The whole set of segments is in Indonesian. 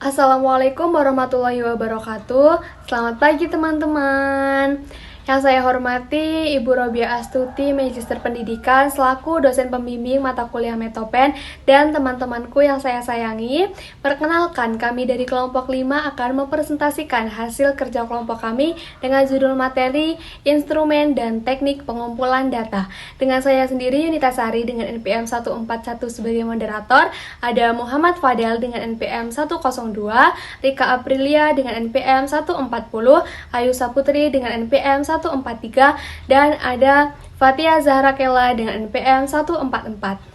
Assalamualaikum warahmatullahi wabarakatuh. Selamat pagi teman-teman. Yang saya hormati Ibu Robiah Astuti, Magister Pendidikan selaku dosen pembimbing mata kuliah Metopen, dan teman-temanku yang saya sayangi. Perkenalkan, kami dari kelompok 5 akan mempresentasikan hasil kerja kelompok kami dengan judul materi Instrumen dan Teknik Pengumpulan Data. Dengan saya sendiri Yunita Sari dengan NPM 141 sebagai moderator, ada Muhammad Fadel dengan NPM 102, Rika Aprilia dengan NPM 140, Ayu Saputri dengan NPM 143, dan ada Fatia Zahra Kela dengan NPM 144.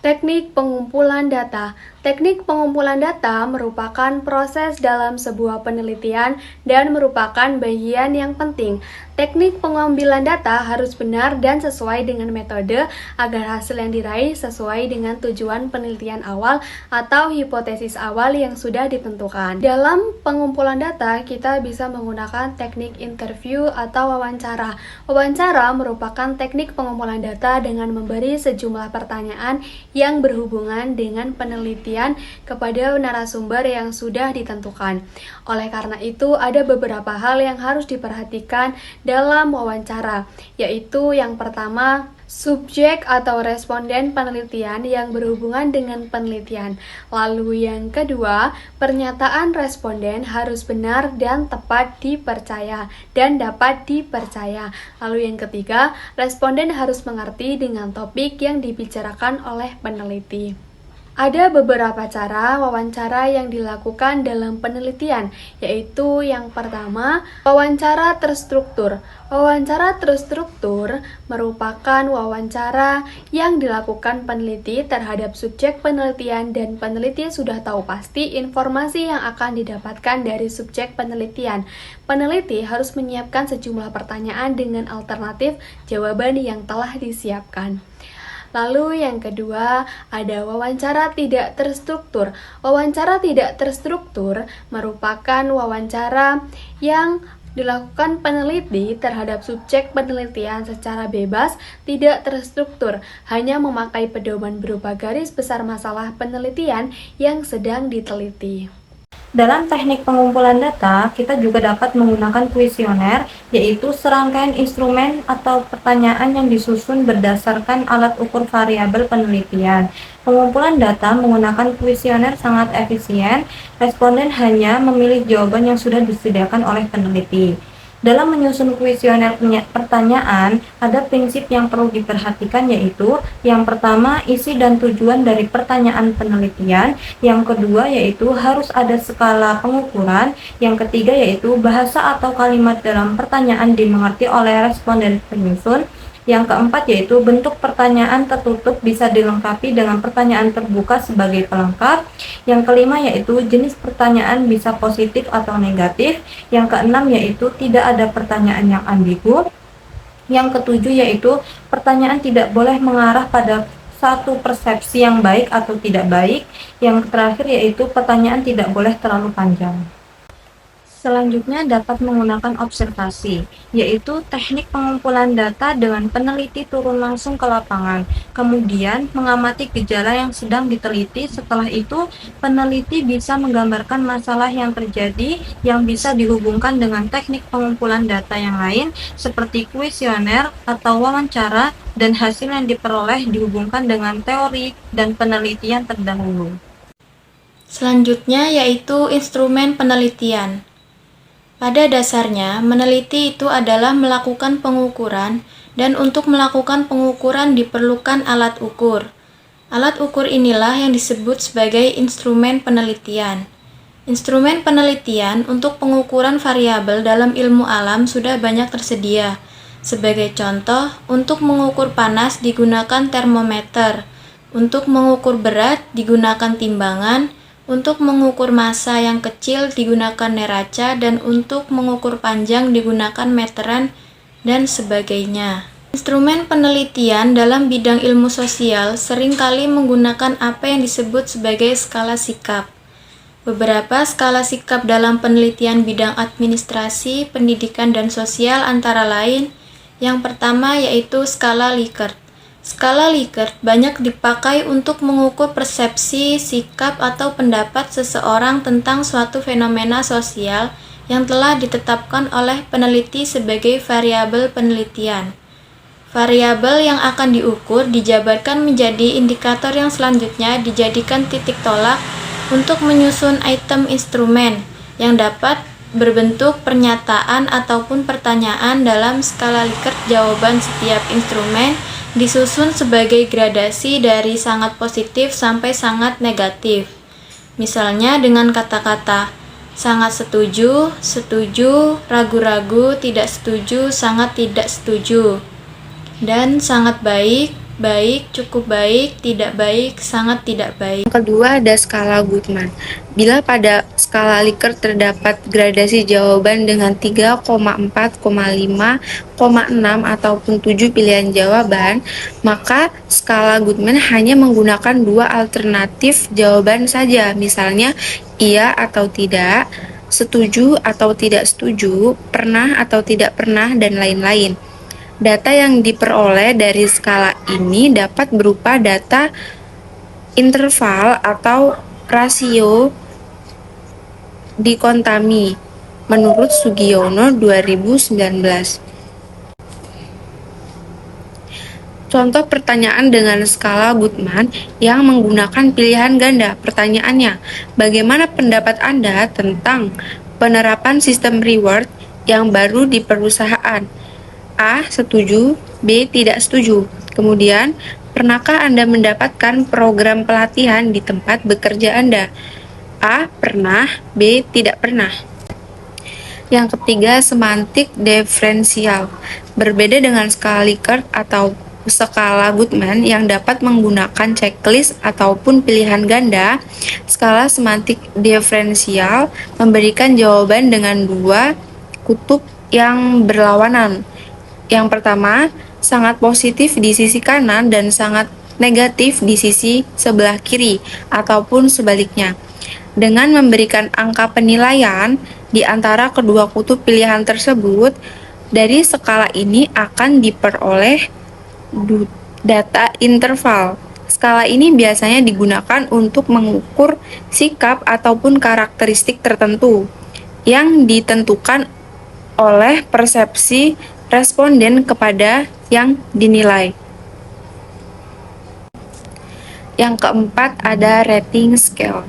Teknik pengumpulan data. Teknik pengumpulan data merupakan proses dalam sebuah penelitian dan merupakan bagian yang penting. Teknik pengambilan data harus benar dan sesuai dengan metode agar hasil yang diraih sesuai dengan tujuan penelitian awal atau hipotesis awal yang sudah ditentukan. Dalam pengumpulan data, kita bisa menggunakan teknik interview atau wawancara. Wawancara merupakan teknik pengumpulan data dengan memberi sejumlah pertanyaan yang berhubungan dengan penelitian kepada narasumber yang sudah ditentukan. Oleh karena itu, ada beberapa hal yang harus diperhatikan dalam wawancara, yaitu yang pertama, subjek atau responden penelitian yang berhubungan dengan penelitian. Lalu yang kedua, pernyataan responden harus benar dan tepat dipercaya dan dapat dipercaya. Lalu yang ketiga, responden harus mengerti dengan topik yang dibicarakan oleh peneliti. Ada beberapa cara wawancara yang dilakukan dalam penelitian, yaitu yang pertama, wawancara terstruktur. Wawancara terstruktur merupakan wawancara yang dilakukan peneliti terhadap subjek penelitian dan peneliti sudah tahu pasti informasi yang akan didapatkan dari subjek penelitian. Peneliti harus menyiapkan sejumlah pertanyaan dengan alternatif jawaban yang telah disiapkan. Lalu yang kedua, ada wawancara tidak terstruktur. Wawancara tidak terstruktur merupakan wawancara yang dilakukan peneliti terhadap subjek penelitian secara bebas, tidak terstruktur, hanya memakai pedoman berupa garis besar masalah penelitian yang sedang diteliti. Dalam teknik pengumpulan data, kita juga dapat menggunakan kuesioner, yaitu serangkaian instrumen atau pertanyaan yang disusun berdasarkan alat ukur variabel penelitian. Pengumpulan data menggunakan kuesioner sangat efisien, responden hanya memilih jawaban yang sudah disediakan oleh peneliti. Dalam menyusun kuesioner pertanyaan, ada prinsip yang perlu diperhatikan, yaitu yang pertama, isi dan tujuan dari pertanyaan penelitian. Yang kedua, yaitu harus ada skala pengukuran. Yang ketiga, yaitu bahasa atau kalimat dalam pertanyaan dimengerti oleh responden penyusun. Yang keempat, yaitu bentuk pertanyaan tertutup bisa dilengkapi dengan pertanyaan terbuka sebagai pelengkap. Yang kelima, yaitu jenis pertanyaan bisa positif atau negatif. Yang keenam, yaitu tidak ada pertanyaan yang ambigu. Yang ketujuh, yaitu pertanyaan tidak boleh mengarah pada satu persepsi yang baik atau tidak baik. Yang terakhir, yaitu pertanyaan tidak boleh terlalu panjang. Selanjutnya dapat menggunakan observasi, yaitu teknik pengumpulan data dengan peneliti turun langsung ke lapangan, kemudian mengamati gejala yang sedang diteliti. Setelah itu, peneliti bisa menggambarkan masalah yang terjadi yang bisa dihubungkan dengan teknik pengumpulan data yang lain, seperti kuesioner atau wawancara, dan hasil yang diperoleh dihubungkan dengan teori dan penelitian terdahulu. Selanjutnya yaitu instrumen penelitian. Pada dasarnya, meneliti itu adalah melakukan pengukuran, dan untuk melakukan pengukuran diperlukan alat ukur. Alat ukur inilah yang disebut sebagai instrumen penelitian. Instrumen penelitian untuk pengukuran variabel dalam ilmu alam sudah banyak tersedia. Sebagai contoh, untuk mengukur panas digunakan termometer, untuk mengukur berat digunakan timbangan, untuk mengukur massa yang kecil digunakan neraca, dan untuk mengukur panjang digunakan meteran, dan sebagainya. Instrumen penelitian dalam bidang ilmu sosial seringkali menggunakan apa yang disebut sebagai skala sikap. Beberapa skala sikap dalam penelitian bidang administrasi, pendidikan, dan sosial antara lain, yang pertama yaitu skala Likert. Skala Likert banyak dipakai untuk mengukur persepsi, sikap, atau pendapat seseorang tentang suatu fenomena sosial yang telah ditetapkan oleh peneliti sebagai variabel penelitian. Variabel yang akan diukur dijabarkan menjadi indikator yang selanjutnya dijadikan titik tolak untuk menyusun item instrumen yang dapat berbentuk pernyataan ataupun pertanyaan. Dalam skala Likert, jawaban setiap instrumen disusun sebagai gradasi dari sangat positif sampai sangat negatif. Misalnya dengan kata-kata sangat setuju, setuju, ragu-ragu, tidak setuju, sangat tidak setuju, dan sangat baik, baik, cukup baik, tidak baik, sangat tidak baik. Yang kedua ada skala Goodman. Bila pada skala Likert terdapat gradasi jawaban dengan 3,4, 5,6 ataupun 7 pilihan jawaban, maka skala Goodman hanya menggunakan 2 alternatif jawaban saja, misalnya iya atau tidak, setuju atau tidak setuju, pernah atau tidak pernah, dan lain-lain. Data yang diperoleh dari skala ini dapat berupa data interval atau rasio dikontami menurut Sugiono 2019. Contoh pertanyaan dengan skala Goodman yang menggunakan pilihan ganda. Pertanyaannya, bagaimana pendapat Anda tentang penerapan sistem reward yang baru di perusahaan? A. Setuju. B. Tidak setuju. Kemudian, pernahkah Anda mendapatkan program pelatihan di tempat bekerja Anda? A. Pernah. B. Tidak pernah. Yang ketiga, semantik diferensial. Berbeda dengan skala Likert atau skala Goodman yang dapat menggunakan checklist ataupun pilihan ganda, skala semantik diferensial memberikan jawaban dengan 2 kutub yang berlawanan. Yang pertama, sangat positif di sisi kanan dan sangat negatif di sisi sebelah kiri, ataupun sebaliknya. Dengan memberikan angka penilaian di antara kedua kutub pilihan tersebut, dari skala ini akan diperoleh data interval. Skala ini biasanya digunakan untuk mengukur sikap ataupun karakteristik tertentu yang ditentukan oleh persepsi responden kepada yang dinilai. Yang keempat ada rating scale.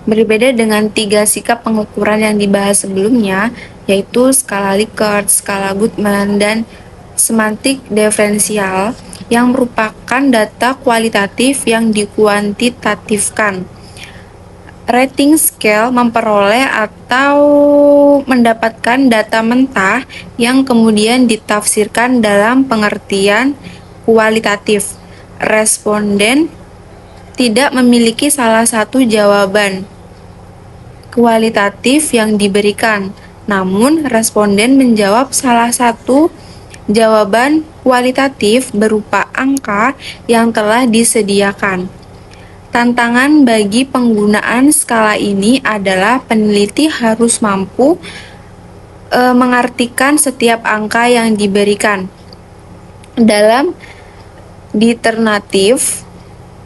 Berbeda dengan 3 sikap pengukuran yang dibahas sebelumnya, yaitu skala Likert, skala Goodman, dan semantik diferensial yang merupakan data kualitatif yang dikuantitatifkan. Rating scale memperoleh atau mendapatkan data mentah yang kemudian ditafsirkan dalam pengertian kualitatif. Responden tidak memiliki salah satu jawaban kualitatif yang diberikan, namun responden menjawab salah satu jawaban kualitatif berupa angka yang telah disediakan. Tantangan bagi penggunaan skala ini adalah peneliti harus mampu mengartikan setiap angka yang diberikan dalam determinatif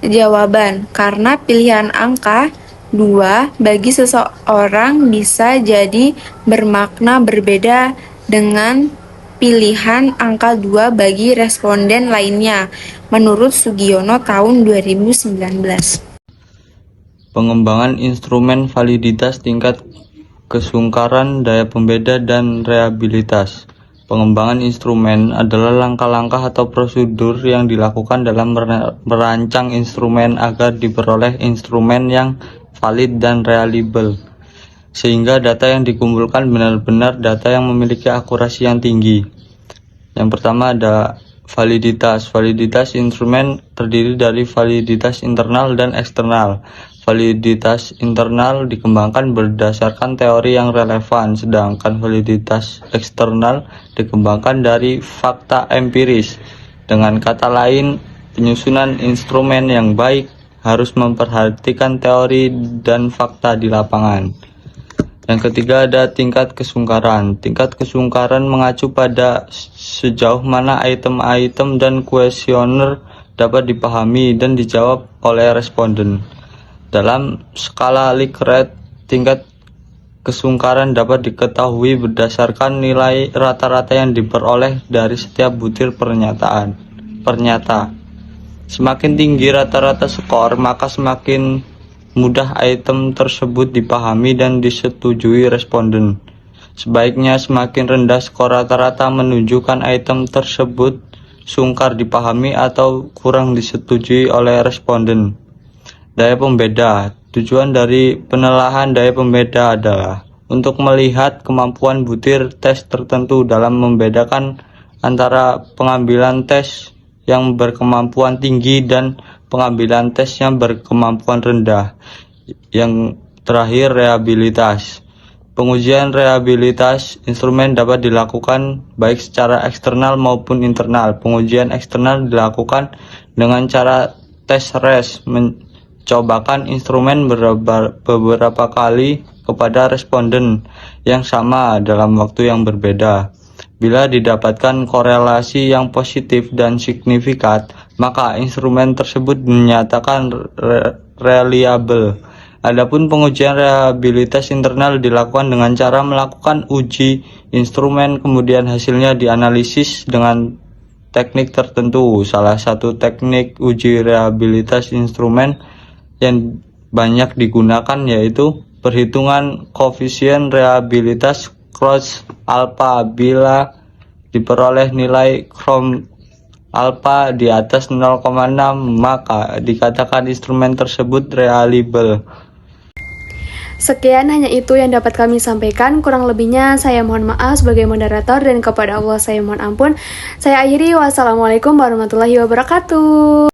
jawaban, karena pilihan angka 2 bagi seseorang bisa jadi bermakna berbeda dengan pilihan angka 2 bagi responden lainnya, menurut Sugiono tahun 2019. Pengembangan instrumen validitas tingkat kesungkaran, daya pembeda, dan reliabilitas. Pengembangan instrumen adalah langkah-langkah atau prosedur yang dilakukan dalam merancang instrumen agar diperoleh instrumen yang valid dan reliable, sehingga data yang dikumpulkan benar-benar data yang memiliki akurasi yang tinggi. Yang pertama ada validitas. Validitas instrumen terdiri dari validitas internal dan eksternal. Validitas internal dikembangkan berdasarkan teori yang relevan, sedangkan validitas eksternal dikembangkan dari fakta empiris. Dengan kata lain, penyusunan instrumen yang baik harus memperhatikan teori dan fakta di lapangan. Yang ketiga ada tingkat kesungkaran. Tingkat kesungkaran mengacu pada sejauh mana item-item dan kuesioner dapat dipahami dan dijawab oleh responden. Dalam skala Likert, tingkat kesungkaran dapat diketahui berdasarkan nilai rata-rata yang diperoleh dari setiap butir pernyataan. Semakin tinggi rata-rata skor, maka semakin mudah item tersebut dipahami dan disetujui responden. Sebaiknya semakin rendah skor rata-rata menunjukkan item tersebut sungkar dipahami atau kurang disetujui oleh responden. Daya pembeda. Tujuan dari penelahan daya pembeda adalah untuk melihat kemampuan butir tes tertentu dalam membedakan antara pengambilan tes yang berkemampuan tinggi dan pengambilan tes yang berkemampuan rendah. Yang terakhir, rehabilitas. Pengujian rehabilitas instrumen dapat dilakukan baik secara eksternal maupun internal. Pengujian eksternal dilakukan dengan cara tes res, mencobakan instrumen beberapa kali kepada responden yang sama dalam waktu yang berbeda. Bila didapatkan korelasi yang positif dan signifikan, maka instrumen tersebut dinyatakan reliable. Adapun pengujian rehabilitas internal dilakukan dengan cara melakukan uji instrumen, kemudian hasilnya dianalisis dengan teknik tertentu. Salah satu teknik uji rehabilitas instrumen yang banyak digunakan yaitu perhitungan koefisien rehabilitas cross alpha. Bila diperoleh nilai krom alpha di atas 0,6, maka dikatakan instrumen tersebut reliable. Sekian hanya itu yang dapat kami sampaikan. Kurang lebihnya saya mohon maaf sebagai moderator dan kepada Allah saya mohon ampun. Saya akhiri. Wassalamualaikum warahmatullahi wabarakatuh.